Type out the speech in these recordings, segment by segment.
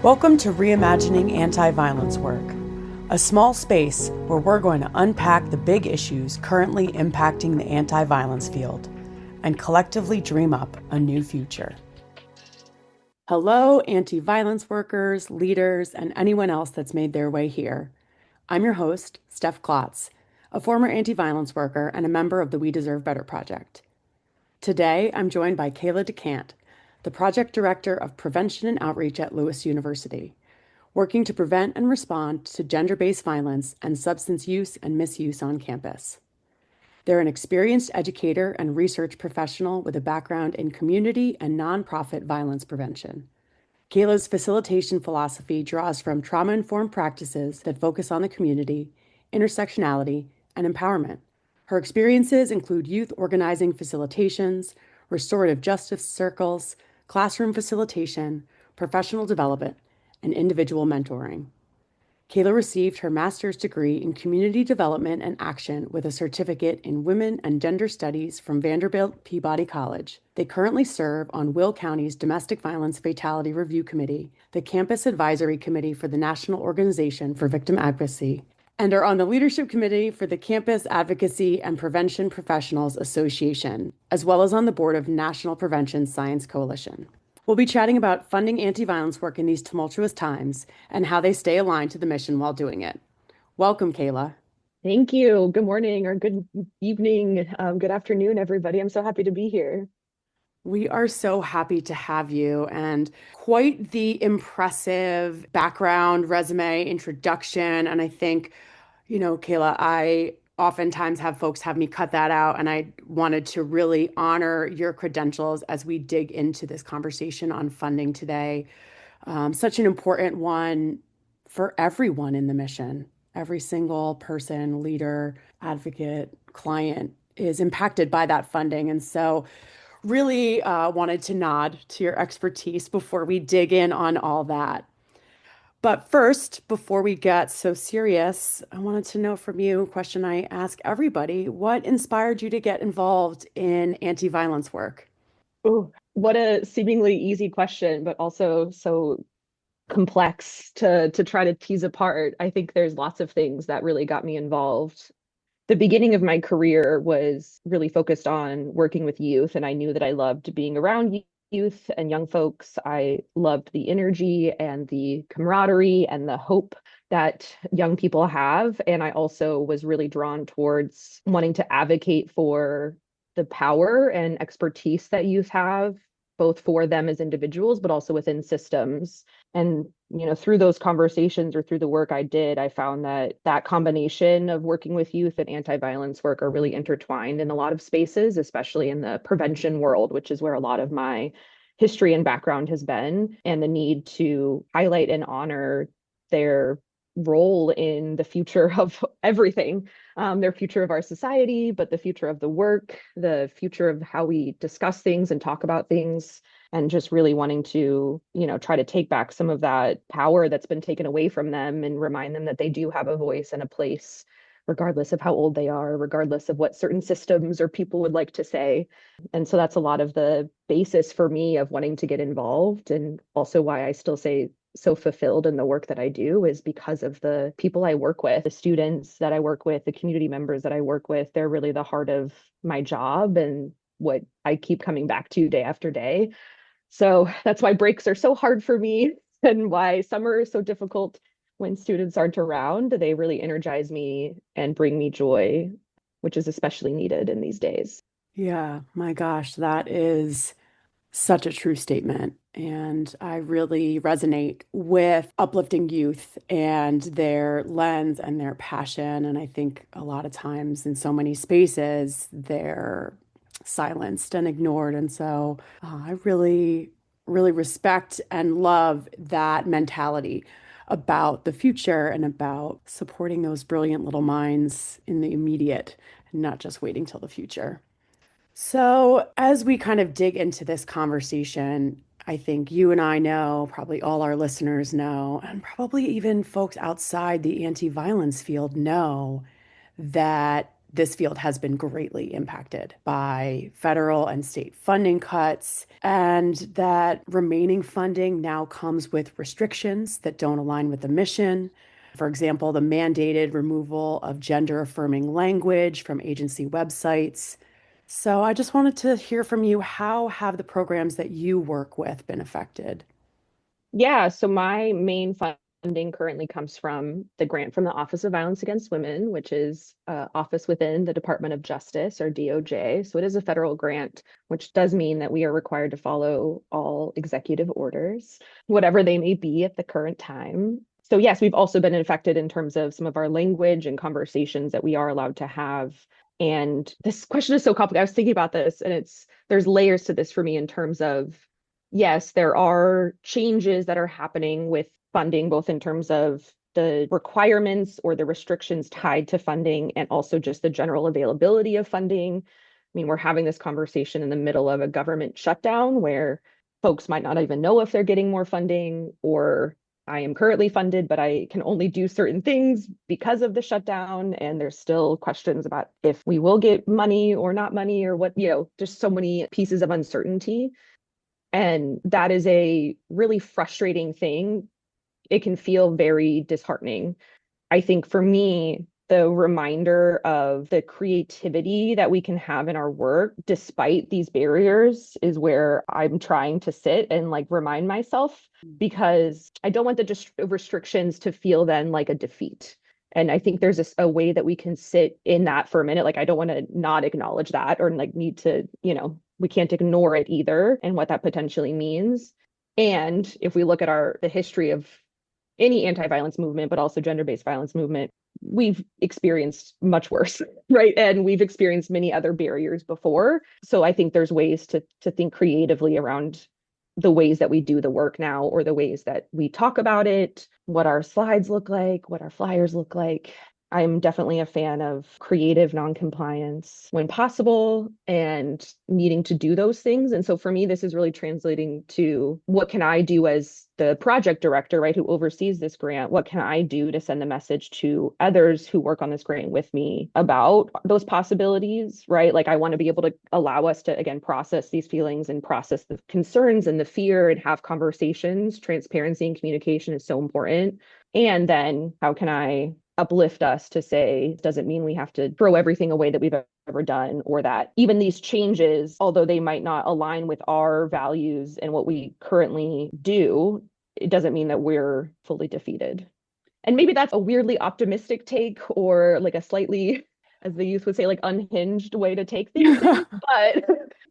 Welcome to Reimagining Anti-Violence Work, a small space where we're going to unpack the big issues currently impacting the anti-violence field and collectively dream up a new future. Hello, anti-violence workers, leaders, and anyone else that's made their way here. I'm your host, Steph, a former anti-violence worker and a member of the We Deserve Better project. Today, I'm joined by Kayla DeCant, the Project Director of Prevention and Outreach at Lewis University, working to prevent and respond to gender-based violence and substance use and misuse on campus. They're an experienced educator and research professional with a background in community and nonprofit violence prevention. Kayla's facilitation philosophy draws from trauma-informed practices that focus on the community, intersectionality, and empowerment. Her experiences include youth organizing facilitations, restorative justice circles, classroom facilitation, professional development, and individual mentoring. Kayla received her master's degree in community development and action with a certificate in women and gender studies from Vanderbilt Peabody College. They currently serve on Will County's Domestic Violence Fatality Review Committee, the Campus Advisory Committee for the National Organization for Victim Advocacy, and are on the leadership committee for the Campus Advocacy and Prevention Professionals Association, as well as on the board of National Prevention Science Coalition. We'll be chatting about funding anti-violence work in these tumultuous times and how they stay aligned to the mission while doing it. Welcome, Kayla. Thank you. Good morning or good evening, good afternoon, everybody. I'm so happy to be here. We are so happy to have you, and quite the impressive background, resume, introduction. And I think, Kayla, I oftentimes have folks have me cut that out, and I wanted to really honor your credentials as we dig into this conversation on funding today. Such an important one for everyone in the mission. Every single person, leader, advocate, client is impacted by that funding. And so really wanted to nod to your expertise before we dig in on all that. But first, before we get so serious, I wanted to know from you a question I ask everybody. What inspired you to get involved in anti-violence work? Oh, what a seemingly easy question, but also so complex to try to tease apart. I think there's lots of things that really got me involved. The beginning of my career was really focused on working with youth, and I knew that I loved being around youth and young folks. I loved the energy and the camaraderie and the hope that young people have. And I also was really drawn towards wanting to advocate for the power and expertise that youth have, both for them as individuals, but also within systems. And, through those conversations or through the work I did, I found that combination of working with youth and anti-violence work are really intertwined in a lot of spaces, especially in the prevention world, which is where a lot of my history and background has been, and the need to highlight and honor their role in the future of everything, their future of our society, but the future of the work, the future of how we discuss things and talk about things, and just really wanting to, try to take back some of that power that's been taken away from them and remind them that they do have a voice and a place, regardless of how old they are, regardless of what certain systems or people would like to say. And so that's a lot of the basis for me of wanting to get involved, and also why I still say so fulfilled in the work that I do is because of the people I work with, the students that I work with, the community members that I work with. They're really the heart of my job and what I keep coming back to day after day. So that's why breaks are so hard for me and why summer is so difficult when students aren't around. They really energize me and bring me joy, which is especially needed in these days. Yeah, my gosh, that is such a true statement. And I really resonate with uplifting youth and their lens and their passion. And I think a lot of times in so many spaces, they're silenced and ignored. And so I really respect and love that mentality about the future and about supporting those brilliant little minds in the immediate and not just waiting till the future. So, as we kind of dig into this conversation, I think you and I know, probably all our listeners know, and probably even folks outside the anti-violence field know that this field has been greatly impacted by federal and state funding cuts, and that remaining funding now comes with restrictions that don't align with the mission. For example, the mandated removal of gender affirming language from agency websites. So I just wanted to hear from you. How have the programs that you work with been affected? Yeah, so my main funding currently comes from the grant from the Office of Violence Against Women, which is office within the Department of Justice or DOJ. So it is a federal grant, which does mean that we are required to follow all executive orders, whatever they may be at the current time. So yes, we've also been affected in terms of some of our language and conversations that we are allowed to have. And this question is so complicated. I was thinking about this, and there's layers to this for me in terms of yes, there are changes that are happening with funding, both in terms of the requirements or the restrictions tied to funding and also just the general availability of funding. I mean, we're having this conversation in the middle of a government shutdown where folks might not even know if they're getting more funding, or I am currently funded, but I can only do certain things because of the shutdown. And there's still questions about if we will get money or not money or what, just so many pieces of uncertainty. And that is a really frustrating thing. It can feel very disheartening. I think for me, the reminder of the creativity that we can have in our work despite these barriers is where I'm trying to sit and like remind myself, because I don't want the restrictions to feel then like a defeat. And I think there's a way that we can sit in that for a minute. Like, I don't want to not acknowledge that or like need to, we can't ignore it either and what that potentially means. And if we look at the history of any anti-violence movement, but also gender-based violence movement, we've experienced much worse, right? And we've experienced many other barriers before. So I think there's ways to think creatively around the ways that we do the work now, or the ways that we talk about it, what our slides look like, what our flyers look like. I'm definitely a fan of creative noncompliance when possible and needing to do those things. And so for me, this is really translating to what can I do as the project director, right, who oversees this grant? What can I do to send the message to others who work on this grant with me about those possibilities, right? Like, I want to be able to allow us to, again, process these feelings and process the concerns and the fear and have conversations. Transparency and communication is so important. And then how can I uplift us to say, doesn't mean we have to throw everything away that we've ever done, or that even these changes, although they might not align with our values and what we currently do, it doesn't mean that we're fully defeated. And maybe that's a weirdly optimistic take, or like a slightly, as the youth would say, like unhinged way to take things in, but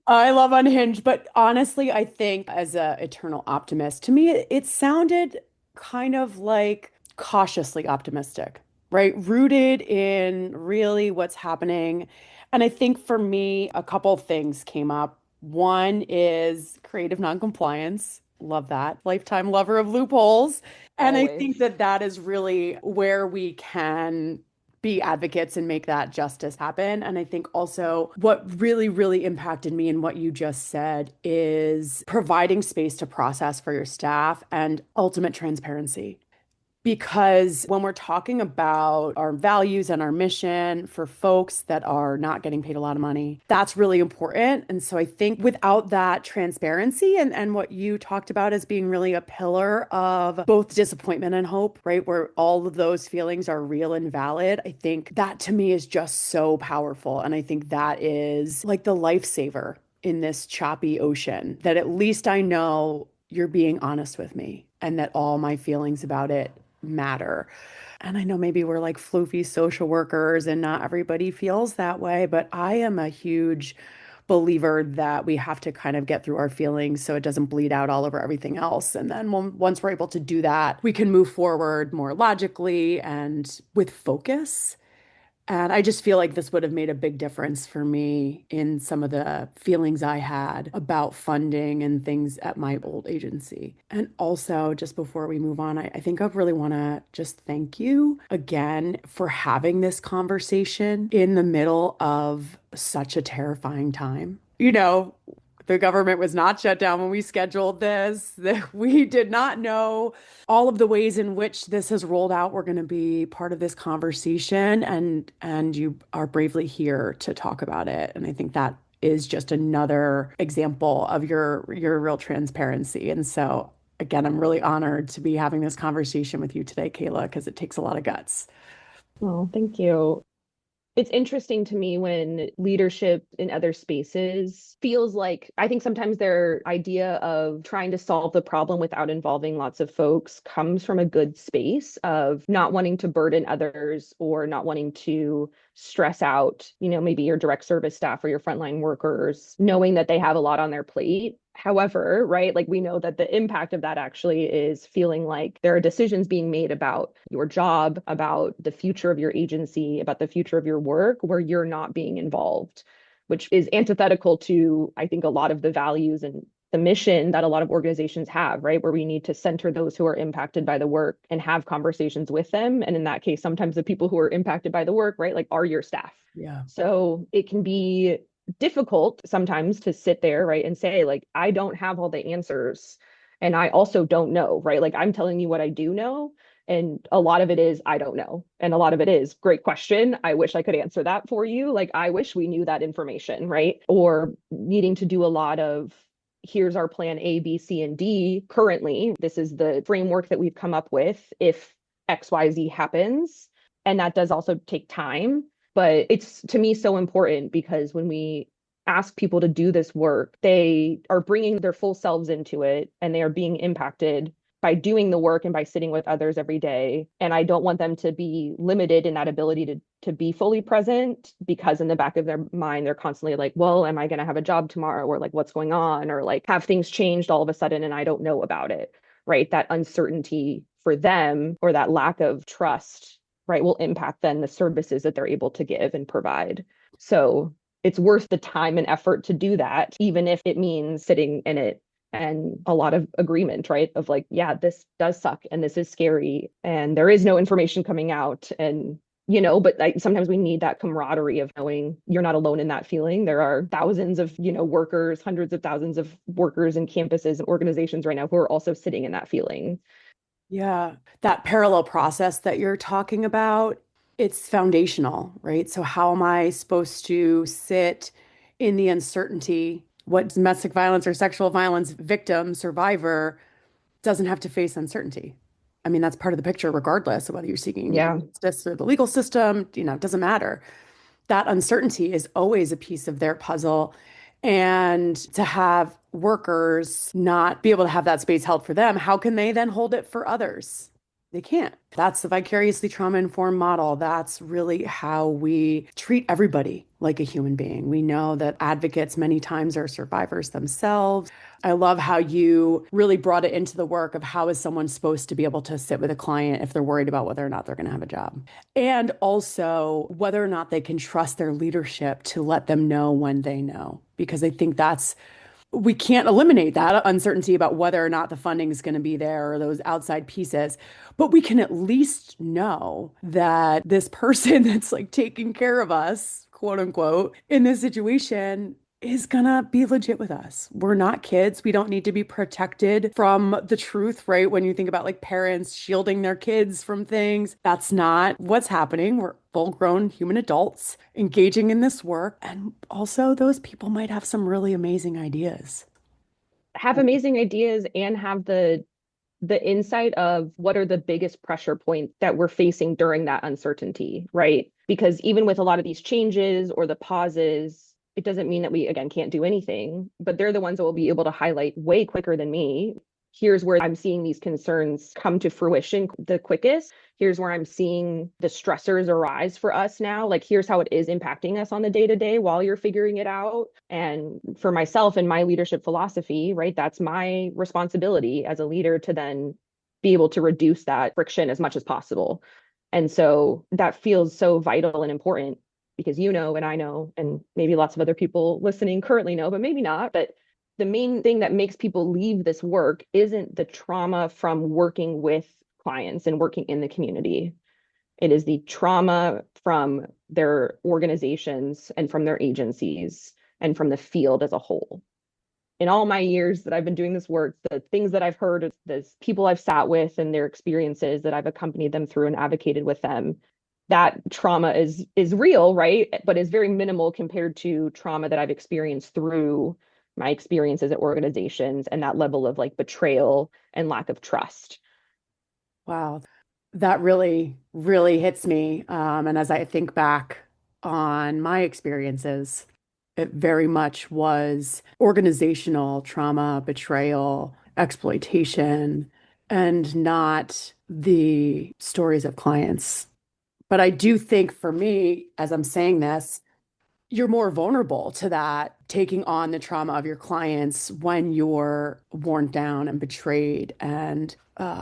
I love Unhinged, but honestly, I think as a eternal optimist, to me, it sounded kind of like cautiously optimistic, right? Rooted in really what's happening. And I think for me, a couple things came up. One is creative noncompliance. Love that. Lifetime lover of loopholes. And I think always. that that is really where we can be advocates and make that justice happen. And I think also what really, really impacted me in what you just said is providing space to process for your staff and ultimate transparency. Because when we're talking about our values and our mission for folks that are not getting paid a lot of money, that's really important. And so I think without that transparency and what you talked about as being really a pillar of both disappointment and hope, right? Where all of those feelings are real and valid, I think that to me is just so powerful. And I think that is like the lifesaver in this choppy ocean, that at least I know you're being honest with me and that all my feelings about it matter. And I know maybe we're like floofy social workers and not everybody feels that way, but I am a huge believer that we have to kind of get through our feelings so it doesn't bleed out all over everything else. And then once we're able to do that, we can move forward more logically and with focus. And I just feel like this would have made a big difference for me in some of the feelings I had about funding and things at my old agency. And also, just before we move on, I think I really want to just thank you again for having this conversation in the middle of such a terrifying time. The government was not shut down when we scheduled this. We did not know all of the ways in which this has rolled out. We're going to be part of this conversation, and you are bravely here to talk about it. And I think that is just another example of your real transparency. And so again, I'm really honored to be having this conversation with you today, Kayla, because it takes a lot of guts. Oh, thank you. It's interesting to me when leadership in other spaces feels like, I think sometimes their idea of trying to solve the problem without involving lots of folks comes from a good space of not wanting to burden others or not wanting to stress out, maybe your direct service staff or your frontline workers, knowing that they have a lot on their plate. However, right, like we know that the impact of that actually is feeling like there are decisions being made about your job, about the future of your agency, about the future of your work where you're not being involved, which is antithetical to, I think, a lot of the values and the mission that a lot of organizations have, right? Where we need to center those who are impacted by the work and have conversations with them. And in that case, sometimes the people who are impacted by the work, right, like are your staff. Yeah. So it can be difficult sometimes to sit there, right, and say, like, I don't have all the answers. And I also don't know, right? Like, I'm telling you what I do know. And a lot of it is, I don't know. And a lot of it is, great question. I wish I could answer that for you. Like, I wish we knew that information, right? Or needing to do a lot of, here's our plan A, B, C, and D currently. This is the framework that we've come up with if XYZ happens. And that does also take time. But it's to me so important because when we ask people to do this work, they are bringing their full selves into it and they are being impacted by doing the work and by sitting with others every day. And I don't want them to be limited in that ability to be fully present because in the back of their mind, they're constantly like, well, am I going to have a job tomorrow? Or like, what's going on? Or like, have things changed all of a sudden and I don't know about it, right? That uncertainty for them or that lack of trust, right, will impact then the services that they're able to give and provide. So it's worth the time and effort to do that, even if it means sitting in it and a lot of agreement, right? Of like, yeah, this does suck and this is scary and there is no information coming out. And, but sometimes we need that camaraderie of knowing you're not alone in that feeling. There are thousands of, workers, hundreds of thousands of workers and campuses and organizations right now who are also sitting in that feeling. Yeah, that parallel process that you're talking about, it's foundational, right? So how am I supposed to sit in the uncertainty? What domestic violence or sexual violence victim, survivor doesn't have to face uncertainty. I mean, that's part of the picture, regardless of whether you're seeking Yeah. justice or the legal system, it doesn't matter. That uncertainty is always a piece of their puzzle. And to have workers not be able to have that space held for them, how can they then hold it for others? They can't. That's the vicariously trauma-informed model. That's really how we treat everybody like a human being. We know that advocates many times are survivors themselves. I love how you really brought it into the work of how is someone supposed to be able to sit with a client if they're worried about whether or not they're going to have a job. And also whether or not they can trust their leadership to let them know when they know. Because I think we can't eliminate that uncertainty about whether or not the funding is going to be there or those outside pieces, but we can at least know that this person that's like taking care of us, quote unquote, in this situation is gonna be legit with us. We're not kids. We don't need to be protected from the truth, right? When you think about like parents shielding their kids from things, that's not what's happening. We're full-grown human adults engaging in this work. And also, those people might have some really amazing ideas. Have amazing ideas and have the insight of what are the biggest pressure points that we're facing during that uncertainty, right? Because even with a lot of these changes or the pauses, it doesn't mean that we, again, can't do anything, but they're the ones that will be able to highlight way quicker than me. Here's where I'm seeing these concerns come to fruition the quickest. Here's where I'm seeing the stressors arise for us now. Like, here's how it is impacting us on the day to day while you're figuring it out. And for myself and my leadership philosophy, right, that's my responsibility as a leader to then be able to reduce that friction as much as possible. And so that feels so vital and important because and I know, and maybe lots of other people listening currently know, but maybe not. But the main thing that makes people leave this work isn't the trauma from working with clients and working in the community. It is the trauma from their organizations and from their agencies and from the field as a whole. in all my years that I've been doing this work, the things that I've heard, the people I've sat with and their experiences that I've accompanied them through and advocated with them, that trauma is real, right? But is very minimal compared to trauma that I've experienced through my experiences at organizations and that level of like betrayal and lack of trust. Wow, that really, really hits me. And as I think back on my experiences, it very much was organizational trauma, betrayal, exploitation, and not the stories of clients. But I do think for me, as I'm saying this, you're more vulnerable to that, taking on the trauma of your clients when you're worn down and betrayed and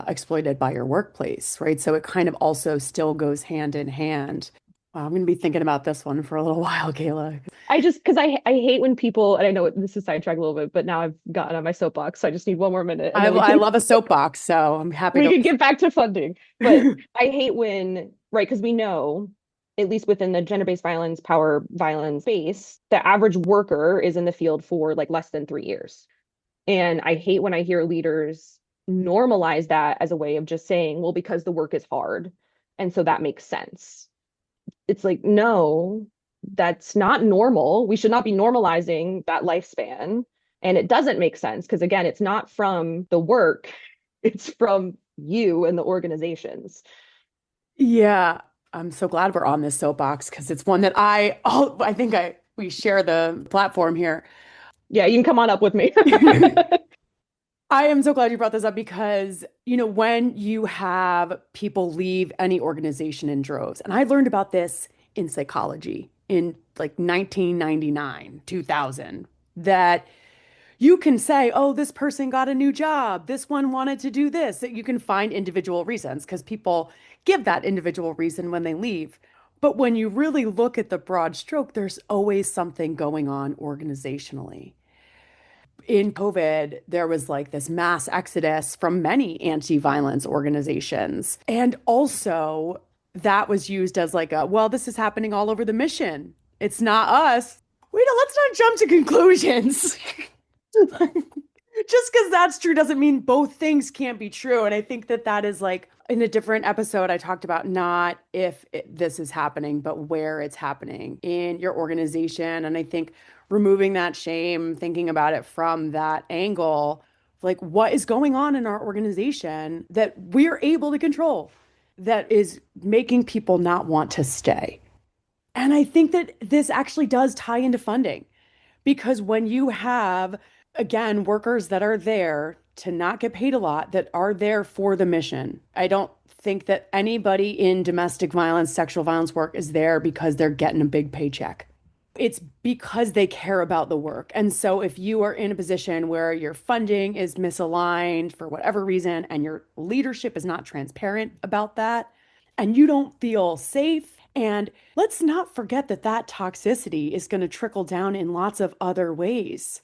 exploited by your workplace, right? So it kind of also still goes hand in hand. Wow, I'm going to be thinking about this one for a little while, Kayla. I just because I hate when people, and I know this is sidetracked a little bit, but now I've gotten on my soapbox, so I just need one more minute and then I love a soapbox, so I'm happy we to can get back to funding. But listen. I hate when, right, because we know, at least within the gender-based violence, power violence space, the average worker is in the field for like less than 3 years. And I hate when I hear leaders normalize that as a way of just saying, well, because the work is hard. And so that makes sense. It's like, no, that's not normal. We should not be normalizing that lifespan. And it doesn't make sense because, again, it's not from the work, it's from you and the organizations. Yeah, I'm so glad we're on this soapbox because it's one that I think I we share the platform here. Yeah, you can come on up with me. I am so glad you brought this up because, when you have people leave any organization in droves, and I learned about this in psychology in like 1999, 2000, that you can say, oh, this person got a new job. This one wanted to do this. That you can find individual reasons because people give that individual reason when they leave. But when you really look at the broad stroke, there's always something going on organizationally. In COVID, there was like this mass exodus from many anti-violence organizations. And also, that was used as like well, this is happening all over the mission. It's not us. Wait, let's not jump to conclusions. Just because that's true doesn't mean both things can't be true. And I think that that is like in a different episode, I talked about not if this is happening, but where it's happening in your organization. And I think removing that shame, thinking about it from that angle, like what is going on in our organization that we're able to control that is making people not want to stay. And I think that this actually does tie into funding because when you have, again, workers that are there to not get paid a lot, that are there for the mission, I don't think that anybody in domestic violence, sexual violence work is there because they're getting a big paycheck. It's because they care about the work. And so if you are in a position where your funding is misaligned for whatever reason and your leadership is not transparent about that, and you don't feel safe, and let's not forget that that toxicity is going to trickle down in lots of other ways.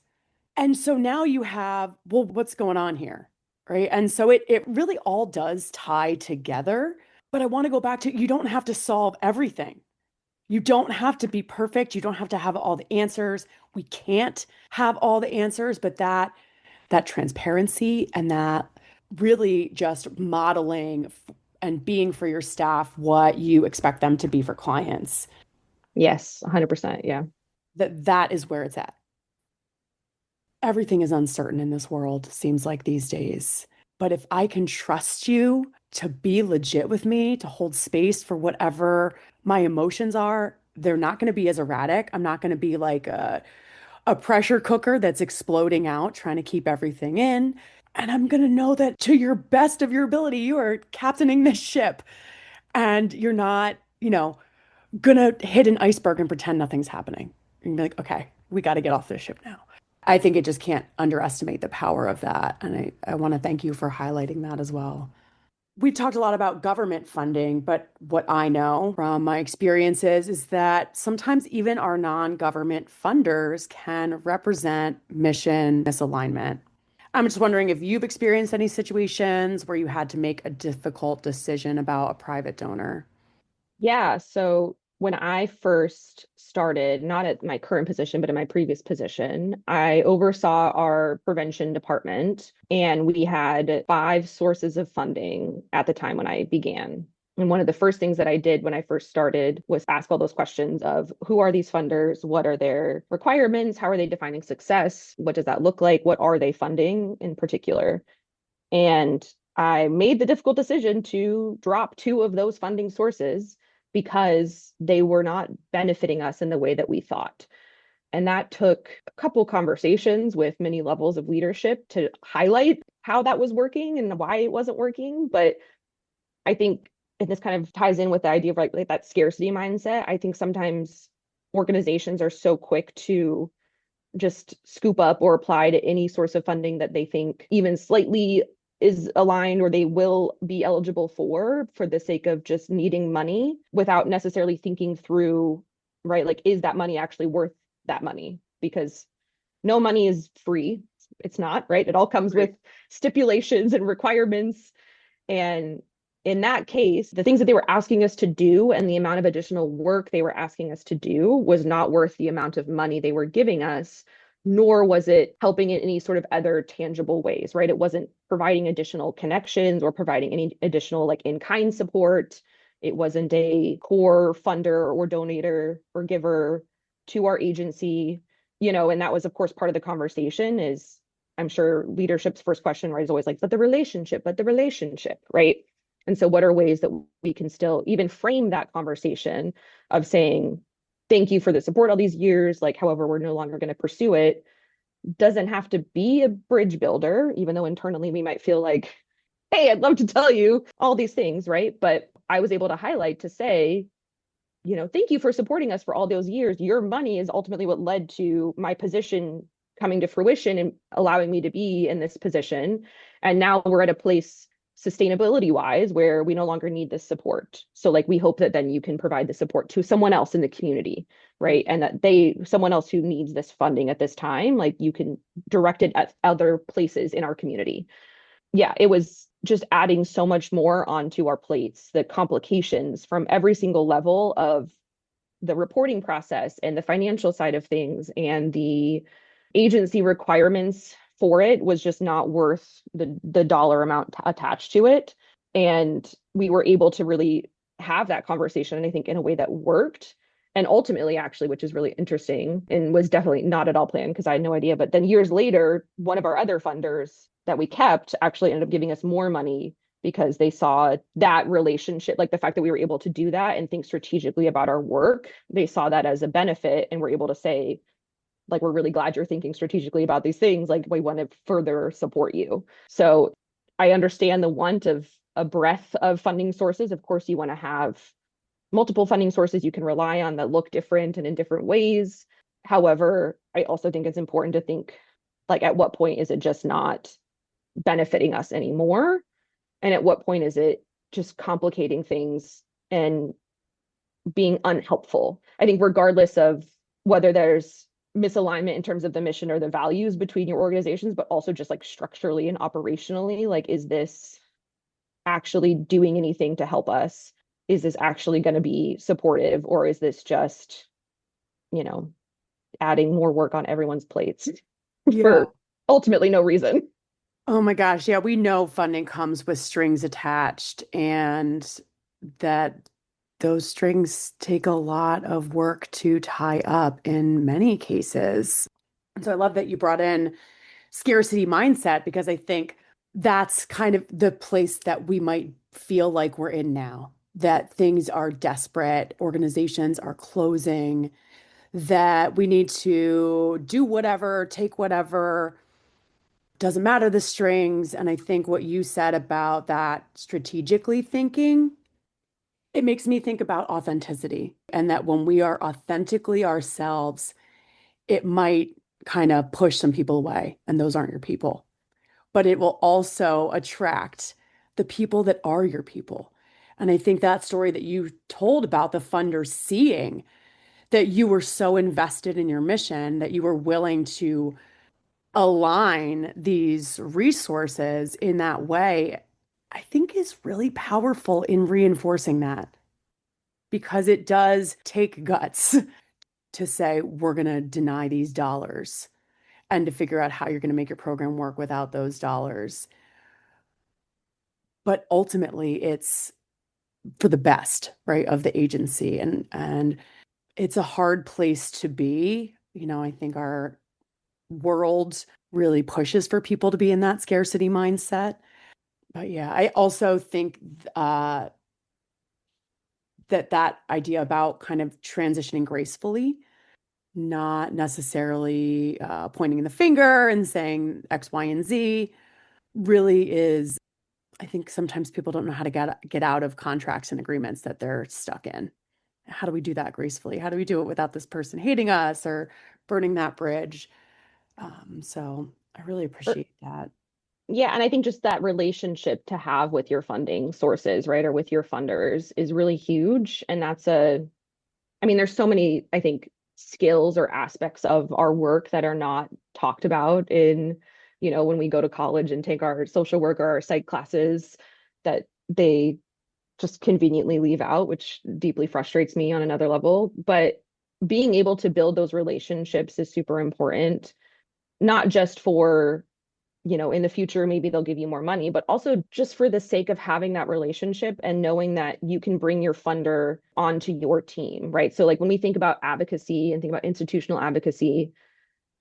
And so now you have, well, what's going on here? Right. And so it really all does tie together. But I want to go back to you don't have to solve everything. You don't have to be perfect. You don't have to have all the answers. We can't have all the answers, but that transparency and that really just modeling and being for your staff what you expect them to be for clients, Yes, 100%. Yeah. that is where it's at. Everything is uncertain in this world, seems like these days. But if I can trust you to be legit with me, to hold space for whatever my emotions are, they're not going to be as erratic. I'm not going to be like a pressure cooker that's exploding out, trying to keep everything in. And I'm going to know that to your best of your ability, you are captaining this ship and you're not, going to hit an iceberg and pretend nothing's happening. And be like, okay, we got to get off this ship now. I think it just can't underestimate the power of that. And I want to thank you for highlighting that as well. We've talked a lot about government funding, but what I know from my experiences is that sometimes even our non-government funders can represent mission misalignment. I'm just wondering if you've experienced any situations where you had to make a difficult decision about a private donor. Yeah. So when I first started, not at my current position, but in my previous position, I oversaw our prevention department, and we had five sources of funding at the time when I began. And one of the first things that I did when I first started was ask all those questions of who are these funders? What are their requirements? How are they defining success? What does that look like? What are they funding in particular? And I made the difficult decision to drop two of those funding sources because they were not benefiting us in the way that we thought. And that took a couple conversations with many levels of leadership to highlight how that was working and why it wasn't working. But I think, and this kind of ties in with the idea of like that scarcity mindset. I think sometimes organizations are so quick to just scoop up or apply to any source of funding that they think even slightly is aligned or they will be eligible for the sake of just needing money without necessarily thinking through, right? Like, is that money actually worth that money? Because no money is free. It's not, right? It all comes with stipulations and requirements. And in that case, the things that they were asking us to do and the amount of additional work they were asking us to do was not worth the amount of money they were giving us, nor was it helping in any sort of other tangible ways, right? It wasn't providing additional connections or providing any additional like in-kind support. It wasn't a core funder or donator or giver to our agency, and that was, of course, part of the conversation is I'm sure leadership's first question, right, is always like, but the relationship, right? And so what are ways that we can still even frame that conversation of saying, thank you for the support all these years, like, however, we're no longer going to pursue it. Doesn't have to be a bridge builder, even though internally we might feel like, hey, I'd love to tell you all these things, right? But I was able to highlight to say, thank you for supporting us for all those years. Your money is ultimately what led to my position coming to fruition and allowing me to be in this position. And now we're at a place sustainability wise where we no longer need this support. So like we hope that then you can provide the support to someone else in the community, right? And that someone else who needs this funding at this time, like you can direct it at other places in our community. Yeah, it was just adding so much more onto our plates, the complications from every single level of the reporting process and the financial side of things and the agency requirements for it was just not worth the dollar amount attached to it. And we were able to really have that conversation, and I think in a way that worked. And ultimately, actually, which is really interesting and was definitely not at all planned because I had no idea. But then years later, one of our other funders that we kept actually ended up giving us more money because they saw that relationship, like the fact that we were able to do that and think strategically about our work. They saw that as a benefit and were able to say, like, we're really glad you're thinking strategically about these things. Like, we want to further support you. So I understand the want of a breadth of funding sources. Of course, you want to have multiple funding sources you can rely on that look different and in different ways. However, I also think it's important to think, like, at what point is it just not benefiting us anymore? And at what point is it just complicating things and being unhelpful? I think regardless of whether there's misalignment in terms of the mission or the values between your organizations, but also just like structurally and operationally, like, is this actually doing anything to help us? Is this actually going to be supportive, or is this just, you know, adding more work on everyone's plates Yeah. for ultimately no reason? Oh my gosh. Yeah, we know funding comes with strings attached, and that those strings take a lot of work to tie up in many cases. And so I love that you brought in scarcity mindset because I think that's kind of the place that we might feel like we're in now, that things are desperate, organizations are closing, that we need to do whatever, take whatever, doesn't matter the strings. And I think what you said about that strategically thinking, it makes me think about authenticity, and that when we are authentically ourselves, it might kind of push some people away, and those aren't your people. But it will also attract the people that are your people. And I think that story that you told about the funders seeing that you were so invested in your mission that you were willing to align these resources in that way, I think is really powerful in reinforcing that. because it does take guts to say, we're going to deny these dollars and to figure out how you're going to make your program work without those dollars. But ultimately, it's for the best, right, of the agency. And it's a hard place to be. I think our world really pushes for people to be in that scarcity mindset. But yeah, I also think that idea about kind of transitioning gracefully, not necessarily pointing the finger and saying X, Y, and Z, really is. I think sometimes people don't know how to get out of contracts and agreements that they're stuck in. How do we do that gracefully? How do we do it without this person hating us or burning that bridge? So I really Er, appreciate that. Yeah, and I think just that relationship to have with your funding sources, right, or with your funders is really huge. And I mean, there's so many, I think, skills or aspects of our work that are not talked about when we go to college and take our social work or our psych classes that they just conveniently leave out, which deeply frustrates me on another level. But being able to build those relationships is super important, not just for in the future, maybe they'll give you more money, but also just for the sake of having that relationship and knowing that you can bring your funder onto your team, right? So, like when we think about advocacy and think about institutional advocacy,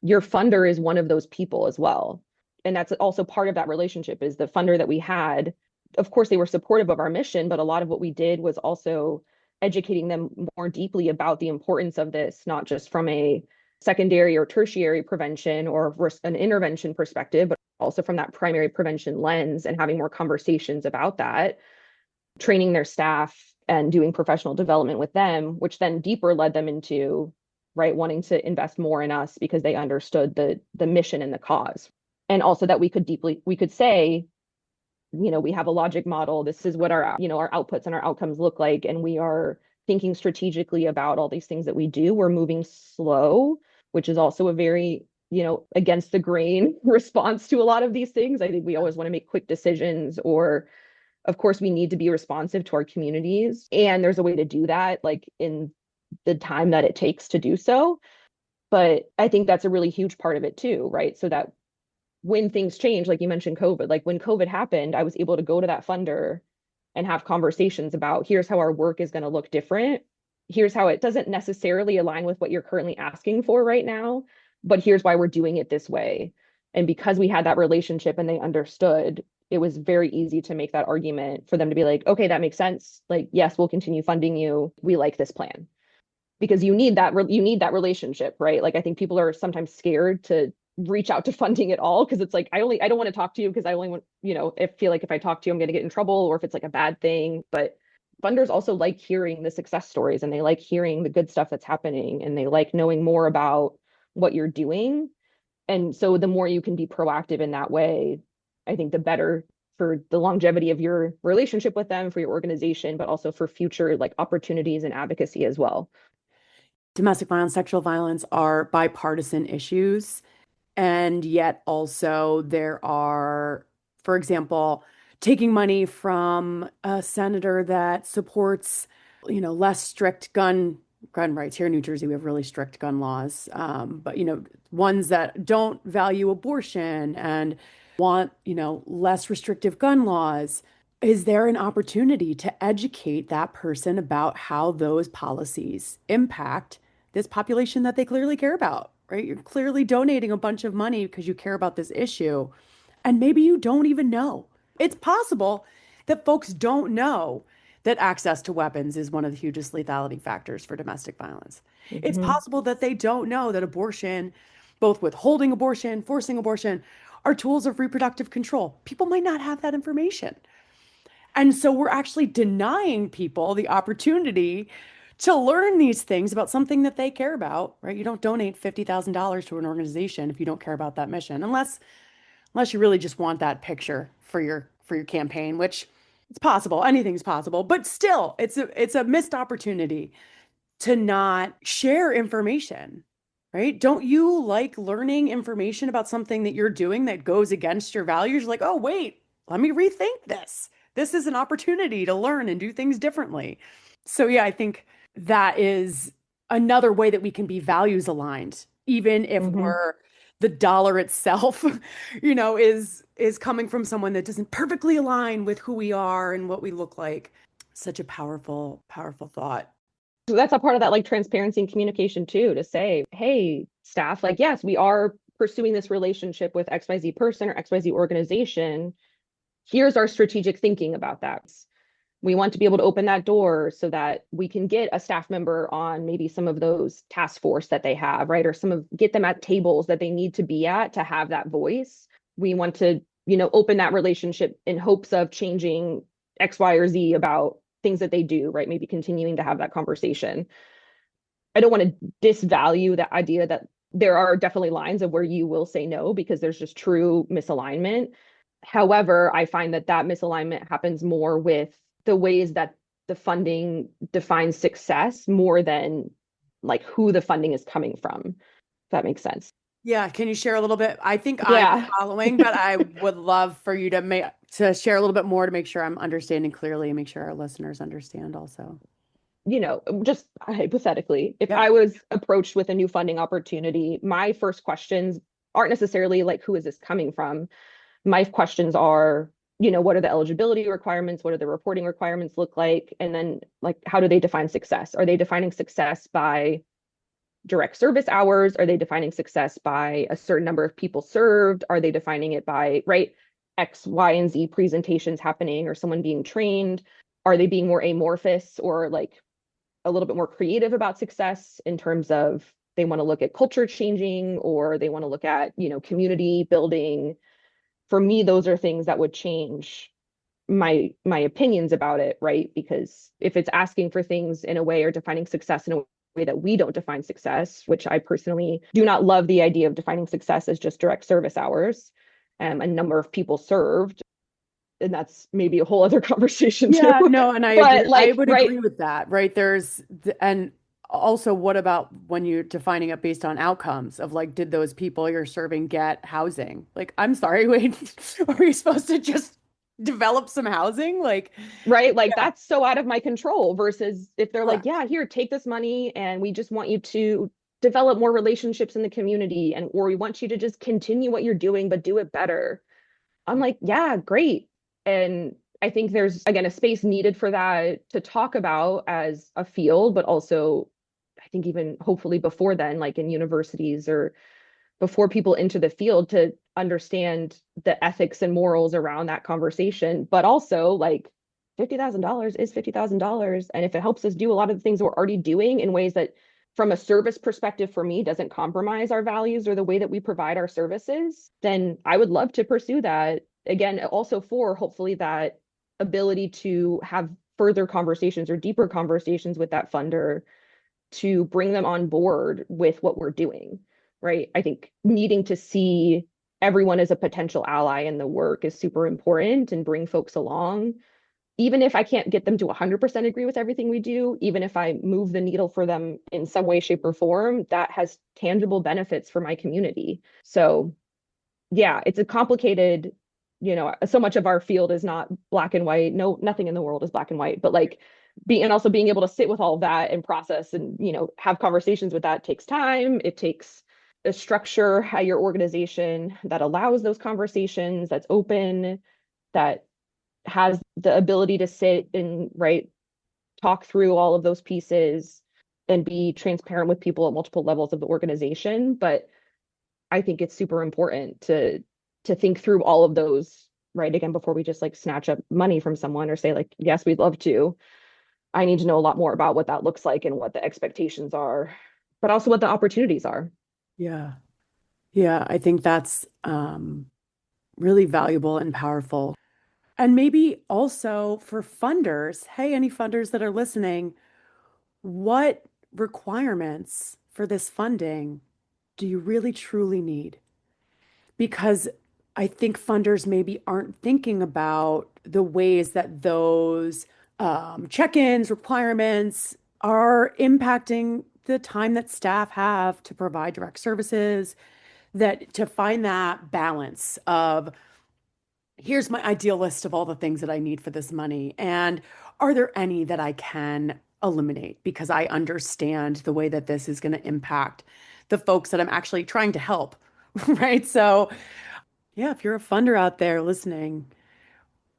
your funder is one of those people as well. And that's also part of that relationship is the funder that we had. Of course, they were supportive of our mission, but a lot of what we did was also educating them more deeply about the importance of this, not just from a secondary or tertiary prevention or an intervention perspective, but also from that primary prevention lens and having more conversations about that, training their staff and doing professional development with them, which then deeper led them into right wanting to invest more in us because they understood the mission and the cause. And also that we could say, we have a logic model. This is what our outputs and our outcomes look like. And we are thinking strategically about all these things that we do. We're moving slow, which is also a very, against the grain response to a lot of these things. I think we always want to make quick decisions, or of course we need to be responsive to our communities. And there's a way to do that, like in the time that it takes to do so. But I think that's a really huge part of it too, right? So that when things change, like you mentioned COVID, like when COVID happened, I was able to go to that funder and have conversations about here's how our work is going to look different. Here's how it doesn't necessarily align with what you're currently asking for right now, but here's why we're doing it this way. And because we had that relationship and they understood, it was very easy to make that argument for them to be like, okay, that makes sense. Like, yes, we'll continue funding you. We like this plan. Because you need that relationship, right? Like I think people are sometimes scared to reach out to funding at all because it's like I don't want to talk to you because I only want, I feel like if I talk to you I'm going to get in trouble or if it's like a bad thing. But funders also like hearing the success stories and they like hearing the good stuff that's happening and they like knowing more about what you're doing. And so the more you can be proactive in that way, I think the better for the longevity of your relationship with them, for your organization, but also for future like opportunities and advocacy as well. Domestic violence, sexual violence are bipartisan issues. And yet also there are, for example, taking money from a senator that supports, less strict gun rights. Here in New Jersey, we have really strict gun laws. But ones that don't value abortion and want, less restrictive gun laws. Is there an opportunity to educate that person about how those policies impact this population that they clearly care about, right? You're clearly donating a bunch of money because you care about this issue, and maybe you don't even know. It's possible that folks don't know that access to weapons is one of the hugest lethality factors for domestic violence. It's Mhm. possible that they don't know that abortion, both withholding abortion, forcing abortion, are tools of reproductive control. People might not have that information. And so we're actually denying people the opportunity to learn these things about something that they care about, right? You don't donate $50,000 to an organization if you don't care about that mission, unless you really just want that picture for your campaign, which it's possible. Anything's possible, but still, it's a missed opportunity to not share information, right? Don't you like learning information about something that you're doing that goes against your values? You're like, oh, wait, let me rethink this. This is an opportunity to learn and do things differently. So yeah, I think that is another way that we can be values aligned, even if Hmm. we're the dollar itself, is coming from someone that doesn't perfectly align with who we are and what we look like. Such a powerful, powerful thought. So that's a part of that like transparency and communication too, to say, hey, staff, like, yes, we are pursuing this relationship with XYZ person or XYZ organization. Here's our strategic thinking about that. We want to be able to open that door so that we can get a staff member on maybe some of those task force that they have, right? Or some of get them at tables that they need to be at to have that voice. We want to, open that relationship in hopes of changing X, Y, or Z about things that they do, right? Maybe continuing to have that conversation. I don't want to disvalue the idea that there are definitely lines of where you will say no because there's just true misalignment. However, I find that that misalignment happens more with the ways that the funding defines success more than like who the funding is coming from. If that makes sense. Yeah, can you share a little bit? I think I'm Yeah. following, but I would love for you to share a little bit more to make sure I'm understanding clearly and make sure our listeners understand also. Just hypothetically, if Yep. I was approached with a new funding opportunity, my first questions aren't necessarily like, who is this coming from? My questions are, what are the eligibility requirements? What are the reporting requirements look like? And then, like, how do they define success? Are they defining success by direct service hours? Are they defining success by a certain number of people served? Are they defining it by, right, X, Y, and Z presentations happening or someone being trained? Are they being more amorphous or like a little bit more creative about success in terms of they want to look at culture changing or they want to look at, community building? For me, those are things that would change my opinions about it, right? Because if it's asking for things in a way or defining success in a way that we don't define success, which I personally do not love the idea of defining success as just direct service hours, a number of people served, and that's maybe a whole other conversation too. Yeah, no, and I agree. But I like, would right, agree with that, right? And also, what about when you're defining it based on outcomes of like, did those people you're serving get housing? Like, I'm sorry, wait, are we supposed to just develop some housing? Like, right, like yeah, that's so out of my control versus if they're like, correct. yeah, here, take this money and we just want you to develop more relationships in the community and or we want you to just continue what you're doing but do it better. I'm like, yeah, great. And I think there's, again, a space needed for that to talk about as a field, but also, I think even hopefully before then, like in universities or before people enter the field to understand the ethics and morals around that conversation. But also, like, $50,000 is $50,000. And if it helps us do a lot of the things we're already doing in ways that, from a service perspective, for me, doesn't compromise our values or the way that we provide our services, then I would love to pursue that. Again, also for hopefully that ability to have further conversations or deeper conversations with that funder to bring them on board with what we're doing, right? I think needing to see everyone as a potential ally in the work is super important and bring folks along. Even if I can't get them to 100% agree with everything we do, even if I move the needle for them in some way, shape, or form, that has tangible benefits for my community. So, yeah, it's a complicated, so much of our field is not black and white. No, nothing in the world is black and white, but like being and also being able to sit with all of that and process and, have conversations with that takes time. It takes a structure at your organization that allows those conversations, that's open, that has the ability to sit and right talk through all of those pieces and be transparent with people at multiple levels of the organization. But I think it's super important to think through all of those, right? Again, before we just like snatch up money from someone or say like, yes, we'd love to. I need to know a lot more about what that looks like and what the expectations are, but also what the opportunities are. Yeah. Yeah, I think that's really valuable and powerful. And maybe also for funders, hey, any funders that are listening, what requirements for this funding do you really truly need? Because I think funders maybe aren't thinking about the ways that those check-ins, requirements are impacting the time that staff have to provide direct services, that to find that balance of here's my ideal list of all the things that I need for this money. And are there any that I can eliminate because I understand the way that this is going to impact the folks that I'm actually trying to help. Right. So, yeah, if you're a funder out there listening,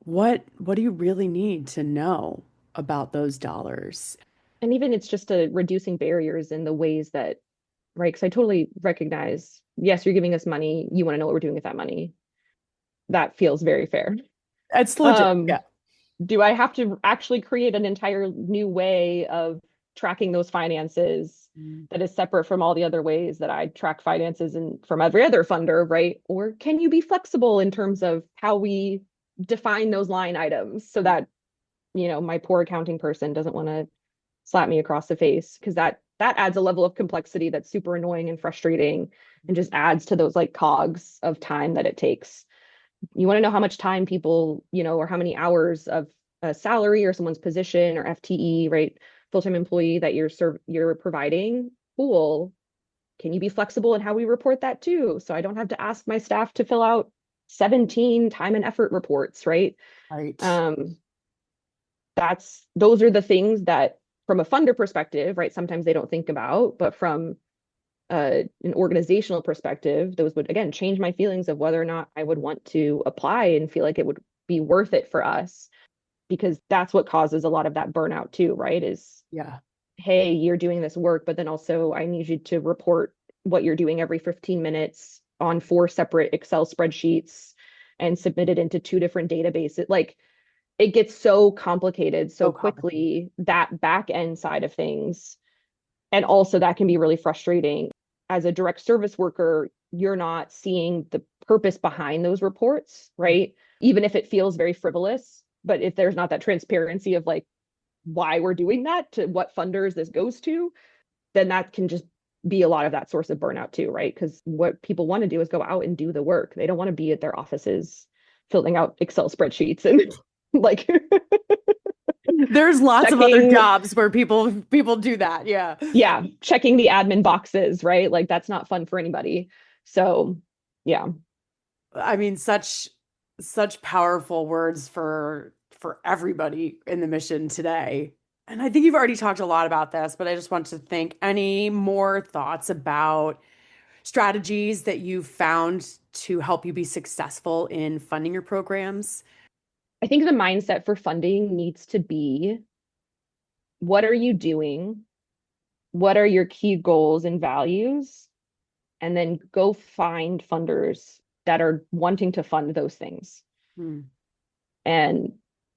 what do you really need to know about those dollars? And even it's just a reducing barriers in the ways that, right? Because I totally recognize, yes, you're giving us money. You want to know what we're doing with that money. That feels very fair. It's legit. Um, Yeah. do I have to actually create an entire new way of tracking those finances Mm. that is separate from all the other ways that I track finances and from every other funder, right? Or can you be flexible in terms of how we define those line items so that, my poor accounting person doesn't want to slap me across the face because that adds a level of complexity that's super annoying and frustrating and just adds to those like cogs of time that it takes. You want to know how much time people, or how many hours of a salary or someone's position or FTE, right? Full-time employee that you're providing. Cool. Can you be flexible in how we report that too? So I don't have to ask my staff to fill out 17 time and effort reports, right? Right. Um, those are the things that from a funder perspective, right? Sometimes they don't think about, but from an organizational perspective, those would again change my feelings of whether or not I would want to apply and feel like it would be worth it for us, because that's what causes a lot of that burnout too, right? Is, Yeah. hey, you're doing this work, but then also I need you to report what you're doing every 15 minutes on 4 separate Excel spreadsheets and submit it into 2 different databases. Like it gets so complicated so So complicated. quickly, that back end side of things. And also that can be really frustrating. As a direct service worker, you're not seeing the purpose behind those reports, right? Even if it feels very frivolous, but if there's not that transparency of like why we're doing that to what funders this goes to, then that can just be a lot of that source of burnout too, right? Because what people want to do is go out and do the work. They don't want to be at their offices filling out Excel spreadsheets and like There's lots of other checking, jobs where people do that. Yeah. yeah, checking the admin boxes, right? Like that's not fun for anybody. So, yeah. I mean, such powerful words for everybody in the mission today. And I think you've already talked a lot about this, but I just want to think any more thoughts about strategies that you've found to help you be successful in funding your programs? I think the mindset for funding needs to be, what are you doing? What are your key goals and values? And then go find funders that are wanting to fund those things. Hmm. And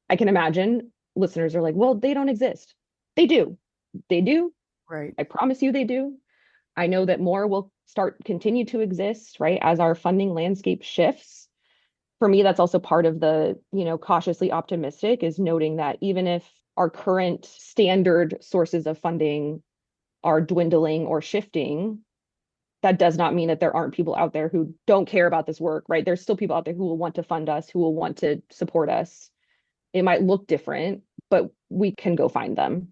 I can imagine listeners are like, well, they don't exist. They do. They do. Right. I promise you they do. I know that more will continue to exist, right, as our funding landscape shifts. For me, that's also part of the, cautiously optimistic, is noting that even if our current standard sources of funding are dwindling or shifting, that does not mean that there aren't people out there who don't care about this work, right? There's still people out there who will want to fund us, who will want to support us. It might look different, but we can go find them.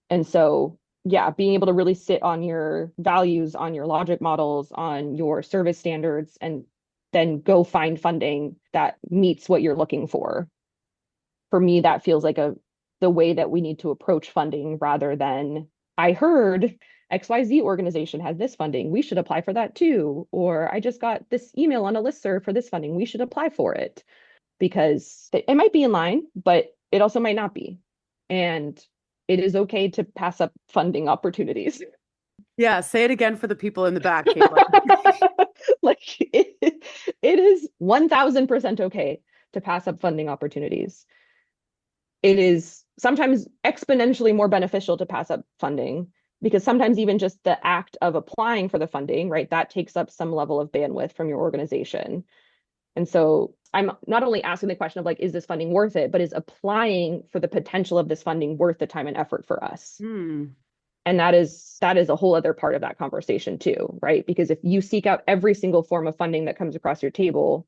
And so, yeah, being able to really sit on your values, on your logic models, on your service standards, and then go find funding that meets what you're looking for. For me, that feels like the way that we need to approach funding, rather than, I heard XYZ organization has this funding, we should apply for that too. Or I just got this email on a listserv for this funding, we should apply for it. Because it might be in line, but it also might not be. And it is okay to pass up funding opportunities. Yeah, say it again for the people in the back, Kayla. Like it is 1000% okay to pass up funding opportunities. It is sometimes exponentially more beneficial to pass up funding, because sometimes even just the act of applying for the funding, right, that takes up some level of bandwidth from your organization. And so I'm not only asking the question of like, is this funding worth it, but is applying for the potential of this funding worth the time and effort for us? Hmm. And that is a whole other part of that conversation too, right? Because if you seek out every single form of funding that comes across your table,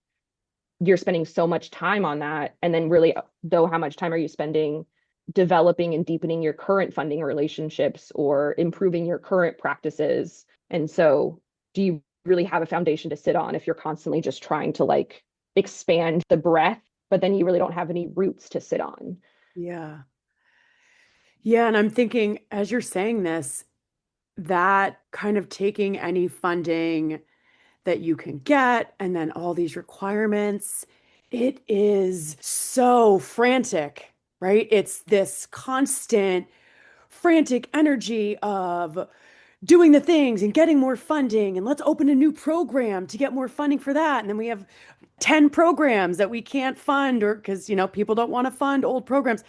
you're spending so much time on that. And then really, though, how much time are you spending developing and deepening your current funding relationships or improving your current practices? And so do you really have a foundation to sit on if you're constantly just trying to like expand the breadth, but then you really don't have any roots to sit on? Yeah. Yeah, and I'm thinking as you're saying this, that kind of taking any funding that you can get and then all these requirements, it is so frantic, right? It's this constant frantic energy of doing the things and getting more funding and let's open a new program to get more funding for that. And then we have 10 programs that we can't fund or because, people don't want to fund old programs.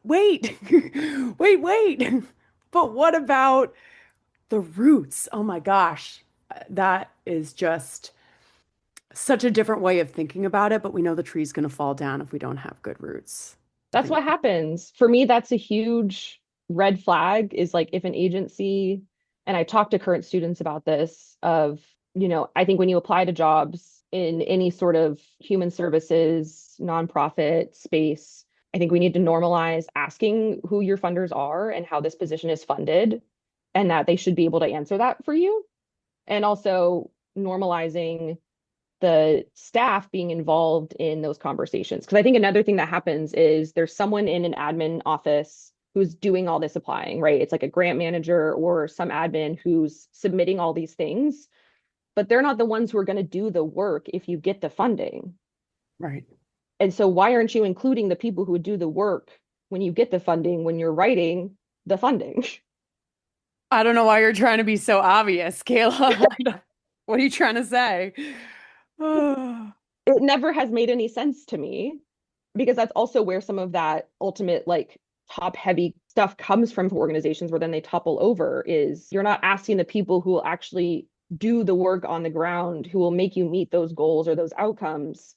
Wait, wait. But what about the roots? Oh my gosh. That is just such a different way of thinking about it, but we know the tree's going to fall down if we don't have good roots to That's think. what happens. For me, that's a huge red flag is like if an agency, and I talk to current students about this, I think when you apply to jobs in any sort of human services, nonprofit space, I think we need to normalize asking who your funders are and how this position is funded, and that they should be able to answer that for you. And also normalizing the staff being involved in those conversations. Because I think another thing that happens is there's someone in an admin office who's doing all this applying, right? It's like a grant manager or some admin who's submitting all these things, but they're not the ones who are going to do the work if you get the funding. Right. And so why aren't you including the people who would do the work when you get the funding, when you're writing the funding? I don't know why you're trying to be so obvious, Kayla. What are you trying to say? It never has made any sense to me because that's also where some of that ultimate like top heavy stuff comes from for organizations where then they topple over is you're not asking the people who will actually do the work on the ground who will make you meet those goals or those outcomes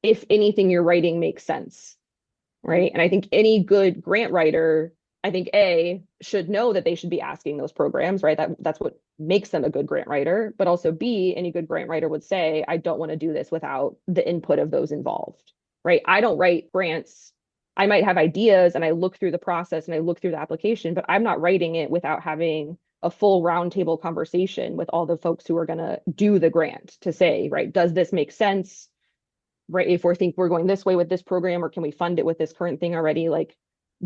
if anything you're writing makes sense, right? And I think any good grant writer, I think A, should know that they should be asking those programs, right? That's what makes them a good grant writer. But also B, any good grant writer would say, I don't want to do this without the input of those involved, right? I don't write grants. I might have ideas and I look through the process and I look through the application, but I'm not writing it without having a full roundtable conversation with all the folks who are going to do the grant to say, right, does this make sense? Right, if we think we're going this way with this program or can we fund it with this current thing already, like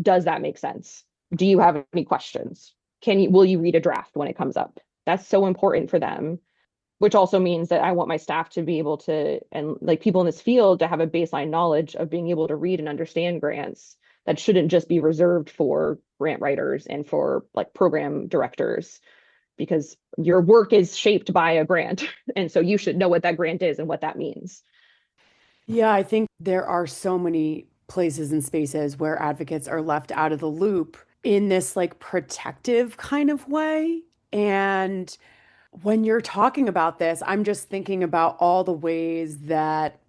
does that make sense? Do you have any questions? Will you read a draft when it comes up? That's so important for them, which also means that I want my staff to be able to, and like people in this field to have a baseline knowledge of being able to read and understand grants that shouldn't just be reserved for grant writers and for like program directors, because your work is shaped by a grant. And so you should know what that grant is and what that means. Yeah, I think there are so many places and spaces where advocates are left out of the loop in this like protective kind of way. And when you're talking about this, I'm just thinking about all the ways that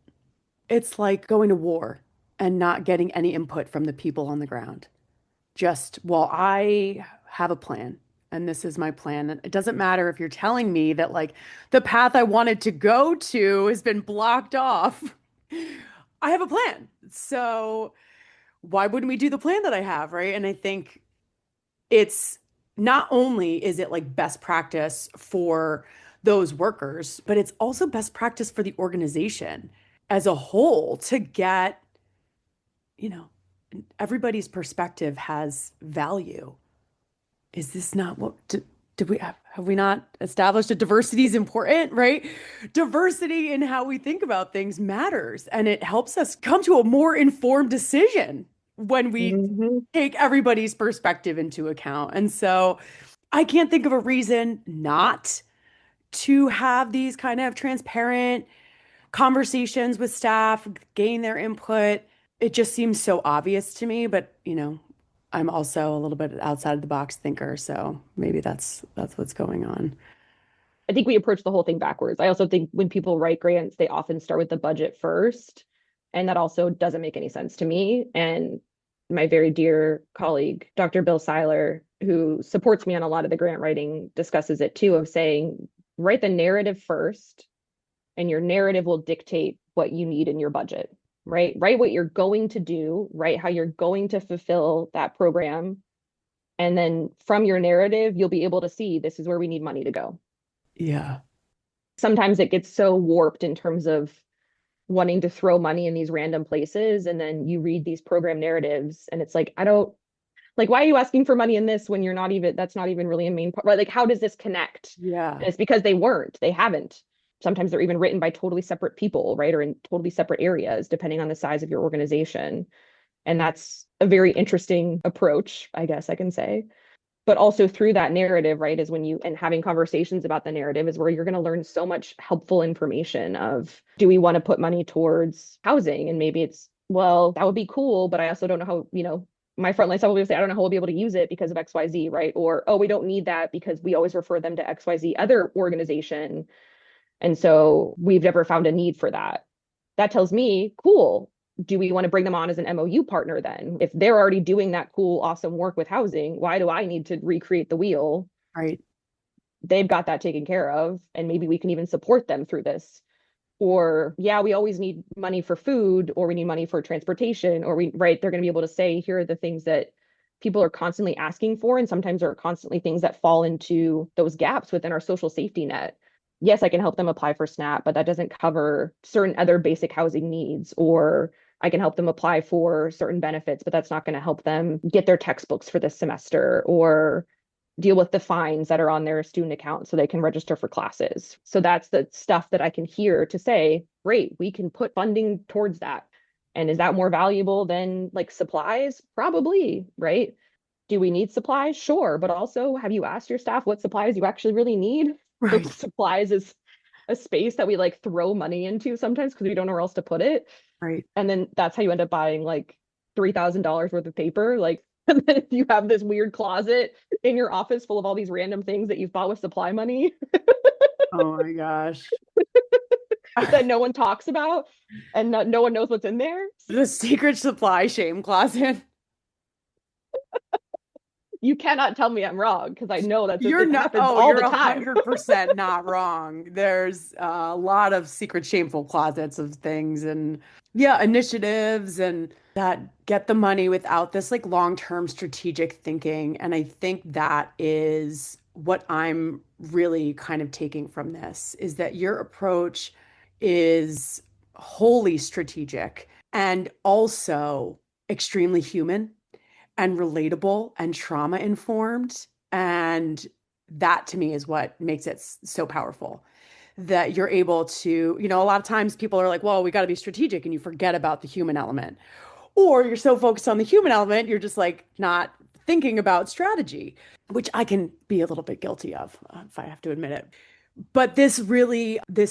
it's like going to war and not getting any input from the people on the ground. Just, well, I have a plan and this is my plan. And it doesn't matter if you're telling me that like the path I wanted to go to has been blocked off. I have a plan. So why wouldn't we do the plan that I have, right? And I think it's not only is it like best practice for those workers, but it's also best practice for the organization as a whole to get, you know, everybody's perspective has value. Is this not what did we have we not established that diversity is important, right? Diversity in how we think about things matters, and it helps us come to a more informed decision when we Mhm. take everybody's perspective into account. And so I can't think of a reason not to have these kind of transparent conversations with staff, gain their input. It just seems so obvious to me, but I'm also a little bit outside of the box thinker, so maybe that's what's going on. I think we approach the whole thing backwards. I also think when people write grants, they often start with the budget first. And that also doesn't make any sense to me. And my very dear colleague, Dr. Bill Seiler, who supports me on a lot of the grant writing, discusses it too, of saying, write the narrative first, and your narrative will dictate what you need in your budget, right? Write what you're going to do, write how you're going to fulfill that program. And then from your narrative, you'll be able to see this is where we need money to go. Yeah. Sometimes it gets so warped in terms of wanting to throw money in these random places. And then you read these program narratives and it's like, I don't Like, why are you asking for money in this when you're not even, that's not even really a main part, right? Like, how does this connect? Yeah. And it's because they haven't. Sometimes they're even written by totally separate people, right? Or in totally separate areas, depending on the size of your organization. And that's a very interesting approach, I guess I can say. But also through that narrative, right, is when you and having conversations about the narrative is where you're going to learn so much helpful information of, do we want to put money towards housing? And maybe it's, well, that would be cool, but I also don't know how, my frontline staff will say, I don't know how we'll be able to use it because of XYZ, right? Or, oh, we don't need that because we always refer them to XYZ other organization. And so we've never found a need for that. That tells me, cool. Do we want to bring them on as an MOU partner then? If they're already doing that cool, awesome work with housing, why do I need to recreate the wheel? Right. They've got that taken care of, and maybe we can even support them through this. Or, yeah, we always need money for food, or we need money for transportation, or right, they're going to be able to say, here are the things that people are constantly asking for. And sometimes there are constantly things that fall into those gaps within our social safety net. Yes, I can help them apply for SNAP, but that doesn't cover certain other basic housing needs. Or I can help them apply for certain benefits, but that's not going to help them get their textbooks for this semester or deal with the fines that are on their student account so they can register for classes. So that's the stuff that I can hear to say, great, we can put funding towards that. And is that more valuable than like supplies? Probably, right? Do we need supplies? Sure. But also, have you asked your staff what supplies you actually really need? Right. Like supplies is a space that we like throw money into sometimes because we don't know where else to put it. Right. And then that's how you end up buying like $3,000 worth of paper. Like, and then you have this weird closet in your office full of all these random things that you've bought with supply money Oh my gosh. that no one talks about and no one knows what's in there. The secret supply shame closet. You cannot tell me I'm wrong because I know You're it not, happens oh, all you're the time. 100% not wrong. There's a lot of secret shameful closets of things and yeah, initiatives and that get the money without this like long-term strategic thinking. And I think that is what I'm really kind of taking from this is that your approach is wholly strategic and also extremely human and relatable and trauma informed. And that to me is what makes it so powerful that you're able to, a lot of times people are like, well, we got to be strategic and you forget about the human element. Or you're so focused on the human element, you're just like not thinking about strategy, which I can be a little bit guilty of, if I have to admit it. But this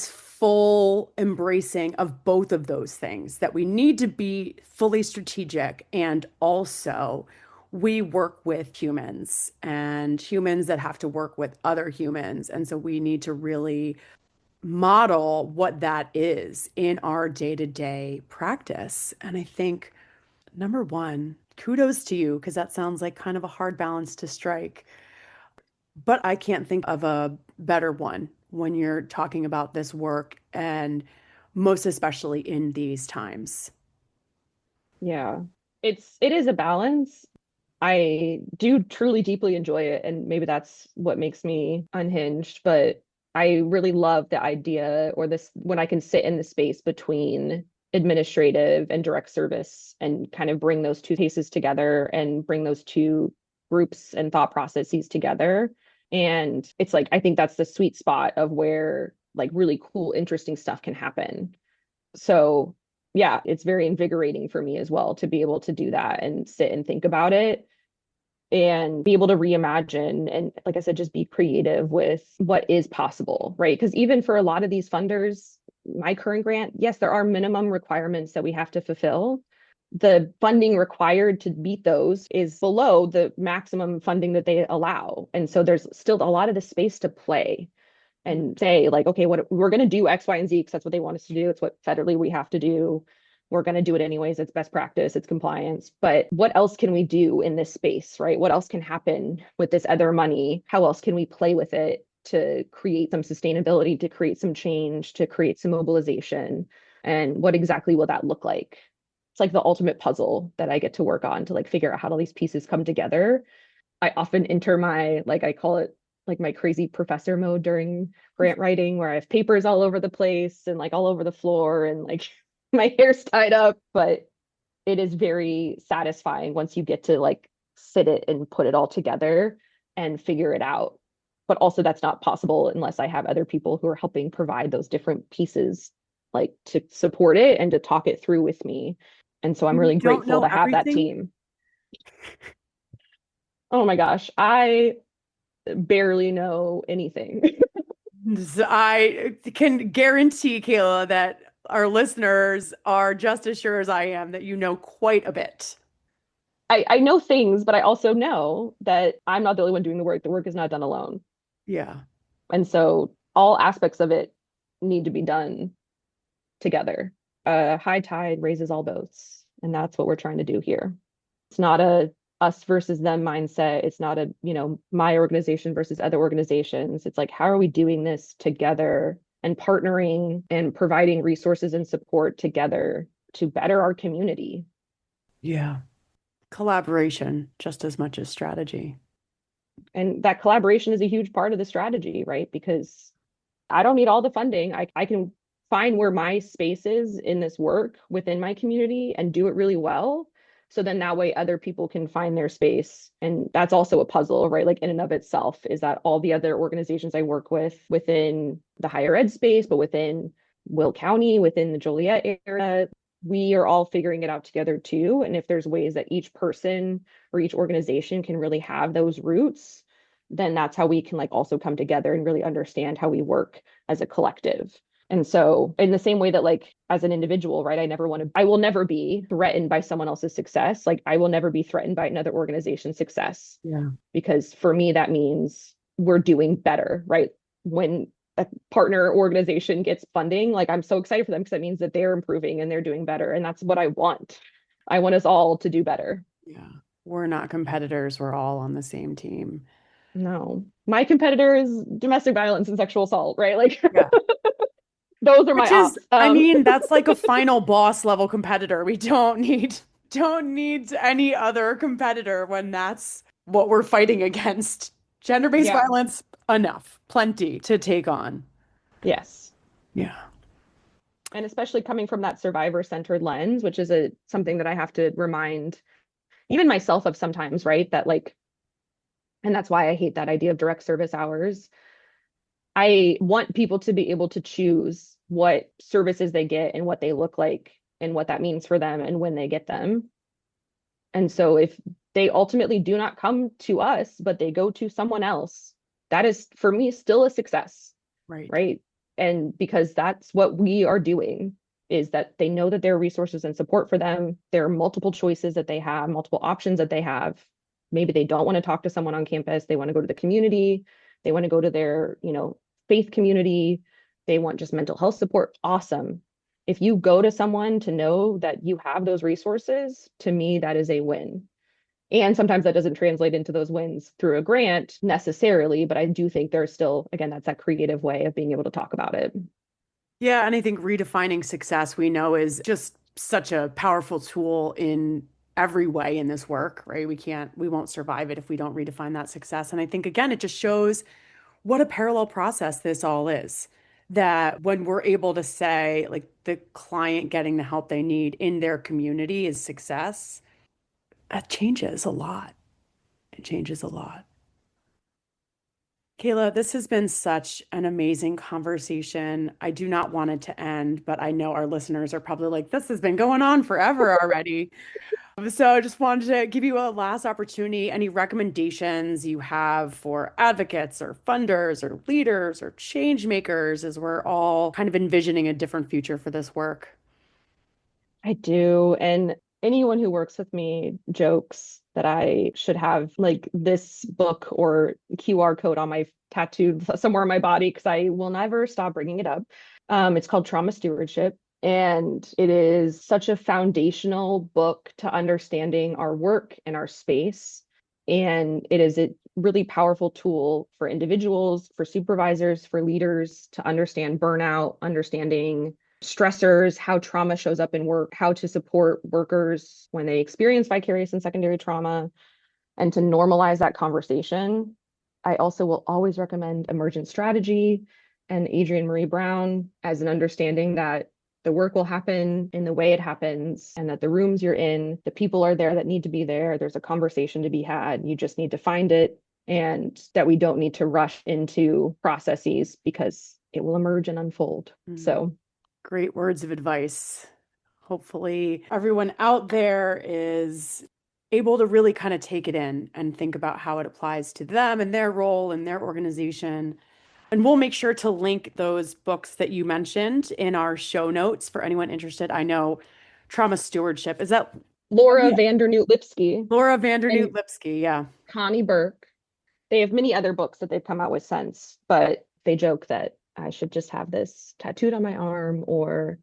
full embracing of both of those things that we need to be fully strategic and also we work with humans and humans that have to work with other humans. And so we need to really model what that is in our day-to-day practice. And I think number one, kudos to you, because that sounds like kind of a hard balance to strike. But I can't think of a better one when you're talking about this work and most especially in these times. Yeah. It is a balance. I do truly deeply enjoy it, and maybe that's what makes me unhinged, but I really love the idea or this when I can sit in the space between administrative and direct service and kind of bring those two cases together and bring those two groups and thought processes together. And it's like, I think that's the sweet spot of where like really cool, interesting stuff can happen. So yeah, it's very invigorating for me as well to be able to do that and sit and think about it and be able to reimagine and like I said, just be creative with what is possible, right? Because even for a lot of these funders, my current grant, yes, there are minimum requirements that we have to fulfill. The funding required to meet those is below the maximum funding that they allow. And so there's still a lot of the space to play and say like, okay, what we're going to do X, Y, and Z because that's what they want us to do. It's what federally we have to do. We're going to do it anyways. It's best practice. It's compliance. But what else can we do in this space, right? What else can happen with this other money? How else can we play with it to create some sustainability, to create some change, to create some mobilization? And what exactly will that look like? It's like the ultimate puzzle that I get to work on to like figure out how all these pieces come together. I often enter my, like I call it like my crazy professor mode during grant writing where I have papers all over the place and like all over the floor and like my hair's tied up, but it is very satisfying once you get to like sit it and put it all together and figure it out. But also that's not possible unless I have other people who are helping provide those different pieces, like to support it and to talk it through with me. And so I'm You really don't grateful know to have that everything? team. Oh my gosh, I barely know anything. I can guarantee, Kayla, that our listeners are just as sure as I am that you know quite a bit. I know things, but I also know that I'm not the only one doing the work. The work is not done alone. Yeah. And so all aspects of it need to be done together. High tide raises all boats. And that's what we're trying to do here. It's not a us versus them mindset. It's not a, my organization versus other organizations. It's like, how are we doing this together and partnering and providing resources and support together to better our community? Yeah. Collaboration just as much as strategy. And that collaboration is a huge part of the strategy, right? Because I don't need all the funding. I can find where my space is in this work within my community and do it really well. So then that way other people can find their space. And that's also a puzzle, right? Like in and of itself, is that all the other organizations I work with within the higher ed space, but within Will County, within the Joliet area, we are all figuring it out together too. And if there's ways that each person or each organization can really have those roots, then that's how we can like also come together and really understand how we work as a collective. And so in the same way that like as an individual, right, I will never be threatened by someone else's success. Like I will never be threatened by another organization's success, Yeah. because for me, that means we're doing better, right? When a partner organization gets funding, like I'm so excited for them because that means that they're improving and they're doing better. And that's what I want. I want us all to do better. Yeah. We're not competitors. We're all on the same team. No, my competitor is domestic violence and sexual assault, right? Like Yeah. those are my Which is, ops. I mean, that's like a final boss level competitor. We don't need any other competitor when that's what we're fighting against. Gender-based Yeah. violence, enough, plenty to take on. Yes. Yeah. And especially coming from that survivor-centered lens, which is a something that I have to remind even myself of sometimes, right? That like, and that's why I hate that idea of direct service hours. I want people to be able to choose what services they get and what they look like and what that means for them and when they get them. And so if they ultimately do not come to us, but they go to someone else, that is for me still a success, Right. right? And because that's what we are doing, is that they know that there are resources and support for them. There are multiple choices that they have, multiple options that they have. Maybe they don't want to talk to someone on campus. They want to go to the community. They want to go to their, faith community. They want just mental health support. Awesome. If you go to someone to know that you have those resources, to me, that is a win. And sometimes that doesn't translate into those wins through a grant necessarily, but I do think there's still, again, that's that creative way of being able to talk about it. Yeah, and I think redefining success we know is just such a powerful tool in every way in this work, right? We won't survive it if we don't redefine that success. And I think again, it just shows what a parallel process this all is. That when we're able to say, like, the client getting the help they need in their community is success, that changes a lot. It changes a lot. Kayla, this has been such an amazing conversation. I do not want it to end, but I know our listeners are probably like, this has been going on forever already. So I just wanted to give you a last opportunity. Any recommendations you have for advocates or funders or leaders or change makers as we're all kind of envisioning a different future for this work? I do. And anyone who works with me jokes that I should have like this book or QR code on my tattooed somewhere on my body because I will never stop bringing it up. It's called Trauma Stewardship. And it is such a foundational book to understanding our work and our space. And it is a really powerful tool for individuals, for supervisors, for leaders to understand burnout, understanding stressors, how trauma shows up in work, how to support workers when they experience vicarious and secondary trauma, and to normalize that conversation. I also will always recommend Emergent Strategy and Adrienne Marie Brown as an understanding that the work will happen in the way it happens, and that the rooms you're in, the people are there that need to be there. There's a conversation to be had. You just need to find it, and that we don't need to rush into processes because it will emerge and unfold. So, Great words of advice. Hopefully, everyone out there is able to really kind of take it in and think about how it applies to them and their role and their organization. And we'll make sure to link those books that you mentioned in our show notes for anyone interested. I know trauma stewardship. Is that Laura yeah. Vandernoot Lipsky Laura Vandernoot and Lipsky? Yeah. Connie Burke. They have many other books that they've come out with since, but they joke that I should just have this tattooed on my arm, or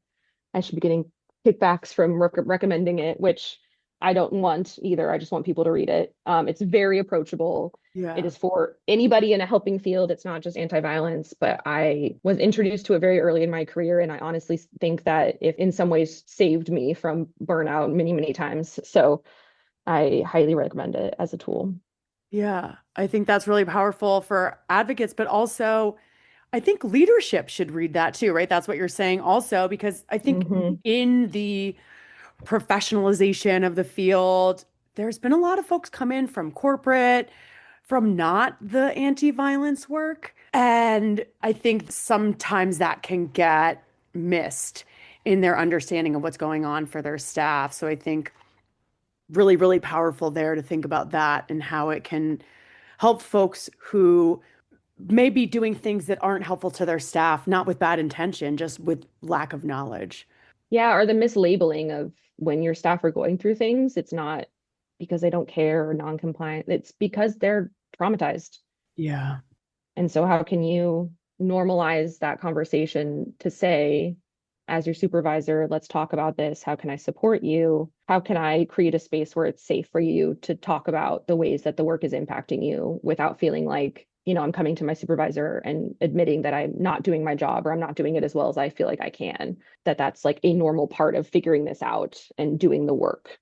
I should be getting kickbacks from recommending it, which I don't want either. I just want people to read it. It's very approachable. It Yeah. is for anybody in a helping field. It's not just anti-violence, but I was introduced to it very early in my career, and I honestly think that it in some ways saved me from burnout many, many times. So I highly recommend it as a tool. Yeah. I think that's really powerful for advocates, but also I think leadership should read that too, right? That's what you're saying also, because I think Hmm. in the professionalization of the field, there's been a lot of folks come in from corporate, from not the anti-violence work. And I think sometimes that can get missed in their understanding of what's going on for their staff. So I think really, really powerful there to think about that and how it can help folks who may be doing things that aren't helpful to their staff, not with bad intention, just with lack of knowledge. Yeah, or the mislabeling of when your staff are going through things, it's not because they don't care or non-compliant. It's because they're traumatized. Yeah. And so how can you normalize that conversation to say, as your supervisor, let's talk about this. How can I support you? How can I create a space where it's safe for you to talk about the ways that the work is impacting you without feeling like, I'm coming to my supervisor and admitting that I'm not doing my job or I'm not doing it as well as I feel like I can, that's like a normal part of figuring this out and doing the work.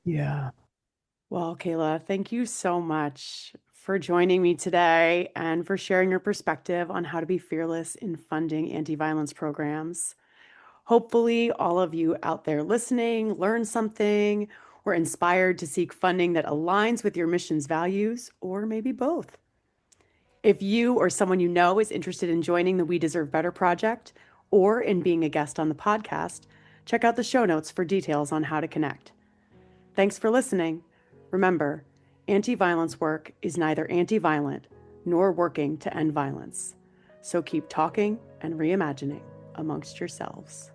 Yeah. Well, Kayla, thank you so much for joining me today and for sharing your perspective on how to be fearless in funding anti-violence programs. Hopefully, all of you out there listening learned something or inspired to seek funding that aligns with your mission's values, or maybe both. If you or someone you know is interested in joining the We Deserve Better project or in being a guest on the podcast, check out the show notes for details on how to connect. Thanks for listening. Remember, anti violence work is neither anti violent nor working to end violence. So keep talking and reimagining amongst yourselves.